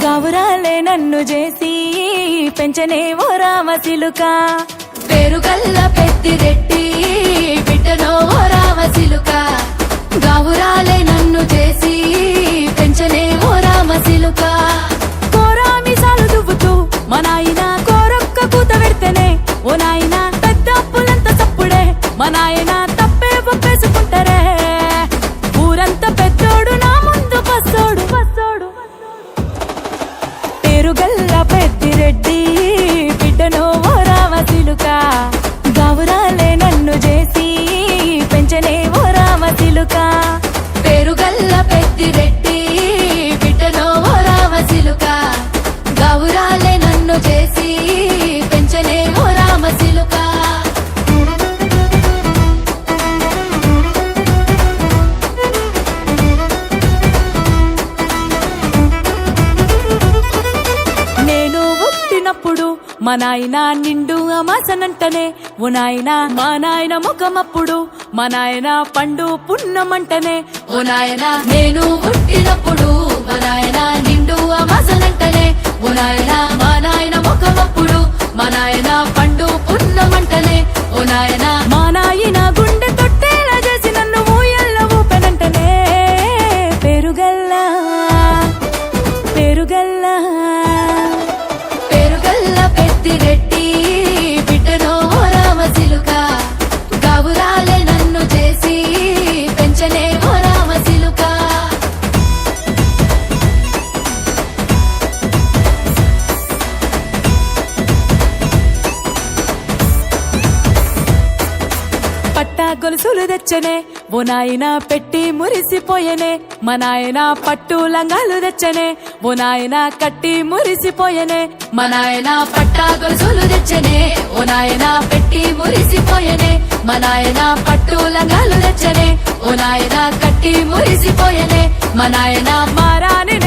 గౌరాలే నన్ను చేసి పెంచనే ఓ రామచిలుక పేరుగల్ల పెద్దిరెడ్డి బిడ్డనో ఓ రామచిలుక గౌరాలే నన్ను చేసి పెంచనే ఓ రామచిలుక కోరామిసాలు దువ్వుతూ మా నాయన కోరొక్క కూత పెడితేనే ఓ నాయన పెద్ద అప్పులంత సప్పుడే మా నాయన తప్పే ఒప్పేసుకుంటారే ఊరంతా పెద్దోడు నా ముందు బస్సోడు బస్సోడు పేరుగల్ల పెద్దిరెడ్డి బిడ్డనో ఓ రామచిలుక గౌరాలే నన్ను చేసి పెంచనే ఓ రామచిలుక పేరుగల్ల పెద్దిరెడ్డి బిడ్డనో ఓ రామచిలుక గౌరాలే నన్ను చేసి పెంచనే ఓ రామచిలుక నేను పుట్టినప్పుడు మా నాయన నిండు అమాసనంటనే ఓ నాయన మా నాయన ముఖమప్పుడు మా నాయన పండు పున్నమంటనే ఓ నాయనా నేను పుట్టినప్పుడు మా నాయన నిండు అమాసనంటనే ఓ నాయనా మా నాయన ముఖమప్పుడు మా నాయన పండు పున్నమంటనే ఓ నాయనా మా నాయన గుండె తొట్టేలా చేసి నన్ను ఊయల్ల ఊపెనంటనే పెరుగల్లా పెరుగల్లా పేరుగల్ల పెద్దిరెడ్డి బిడ్డనో ఓ రామచిలుక గౌరాలే నన్ను చేసి పెంచనే ఓ రామచిలుక పట్టా గొలుసులు తెచ్చనే ఓ నాయన పెట్టి మురిసిపోయనే మా నాయన పట్టు లంగాలు తెచ్చనే ఓ నాయన కట్టి మురిసిపోయనే మా నాయన పట్టా గొలుసులు తెచ్చనే ఓ నాయన పెట్టి మురిసిపోయనే మా నాయన పట్టు లంగాలు తెచ్చనే ఓ నాయన కట్టి మురిసిపోయనే మా నాయన మారాని